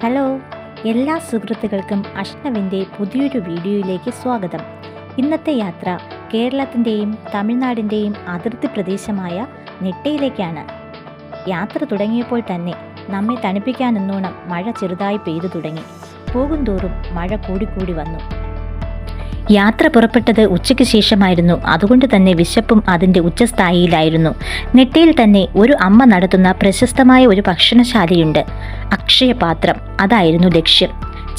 Hello, എല്ലാ സുഹൃത്തുക്കൾക്കും അഷ്ണവിൻ്റെ പുതിയൊരു വീഡിയോയിലേക്ക് സ്വാഗതം. ഇന്നത്തെ യാത്ര കേരളത്തിൻ്റെയും തമിഴ്നാടിൻ്റെയും അതിർത്തി പ്രദേശമായ നെട്ടയിലേക്കാണ്. യാത്ര തുടങ്ങിയപ്പോൾ തന്നെ നമ്മെ തണുപ്പിക്കാനെന്നോണം മഴ ചെറുതായി പെയ്തു തുടങ്ങി. പോകുന്തോറും മഴ കൂടിക്കൂടി വന്നു. യാത്ര പുറപ്പെട്ടത് ഉച്ചയ്ക്ക് ശേഷമായിരുന്നു. അതുകൊണ്ട് തന്നെ വിശപ്പും അതിൻ്റെ ഉച്ചസ്ഥായിയിലായിരുന്നു. നെട്ടയിൽ തന്നെ ഒരു അമ്മ നടത്തുന്ന പ്രശസ്തമായ ഒരു ഭക്ഷണശാലയുണ്ട്. അക്ഷയപാത്രം, അതായിരുന്നു ലക്ഷ്യം.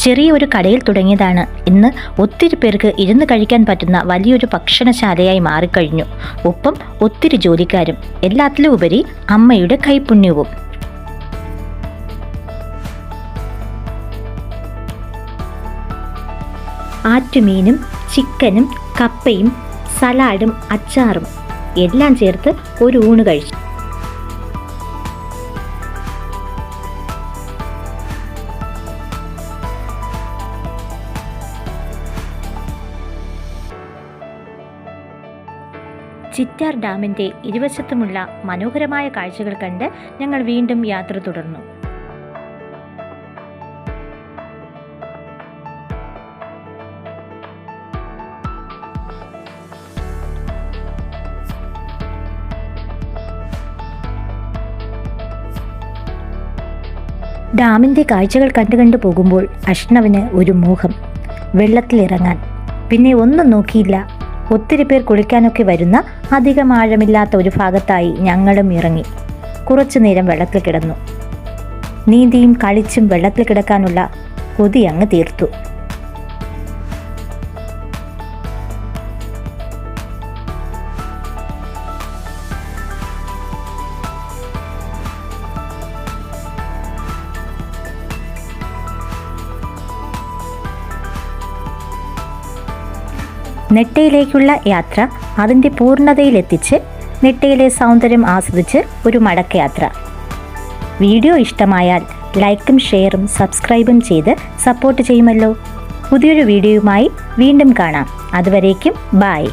ചെറിയ ഒരു കടയിൽ തുടങ്ങിയതാണ് ഇന്ന് ഒത്തിരി പേർക്ക് ഇരുന്ന് കഴിക്കാൻ പറ്റുന്ന വലിയൊരു ഭക്ഷണശാലയായി മാറിക്കഴിഞ്ഞു. ഒപ്പം ഒത്തിരി ജോലിക്കാരും, എല്ലാത്തിലും ഉപരി അമ്മയുടെ കൈപുണ്യവും. ആറ്റുമീനും ചിക്കനും കപ്പയും സലാഡും അച്ചാറും എല്ലാം ചേർത്ത് ഒരു ഊണ് കഴിച്ചു. ചിറ്റാർ ഡാമിൻ്റെ ഇരുവശത്തുമുള്ള മനോഹരമായ കാഴ്ചകൾ കണ്ട് ഞങ്ങൾ വീണ്ടും യാത്ര തുടർന്നു. ഡാമിൻ്റെ കാഴ്ചകൾ കണ്ടു പോകുമ്പോൾ അഷ്ണവിന് ഒരു മോഹം, വെള്ളത്തിലിറങ്ങാൻ. പിന്നെ ഒന്നും നോക്കിയില്ല. ഒത്തിരി പേർ കുളിക്കാനൊക്കെ വരുന്ന അധികം ആഴമില്ലാത്ത ഒരു ഭാഗത്തായി ഞങ്ങളും ഇറങ്ങി. കുറച്ചു നേരം വെള്ളത്തിൽ കിടന്നു. നീന്തിയും കളിച്ചും വെള്ളത്തിൽ കിടക്കാനുള്ള കൊതി അങ്ങ് തീർത്തു. നെട്ടയിലേക്കുള്ള യാത്ര അതിൻ്റെ പൂർണ്ണതയിലെത്തിച്ച് നെട്ടയിലെ സൗന്ദര്യം ആസ്വദിച്ച് ഒരു മടക്കയാത്ര. വീഡിയോ ഇഷ്ടമായാൽ ലൈക്കും ഷെയറും സബ്സ്ക്രൈബും ചെയ്ത് സപ്പോർട്ട് ചെയ്യുമല്ലോ. പുതിയൊരു വീഡിയോയുമായി വീണ്ടും കാണാം. അതുവരേക്കും ബായ്.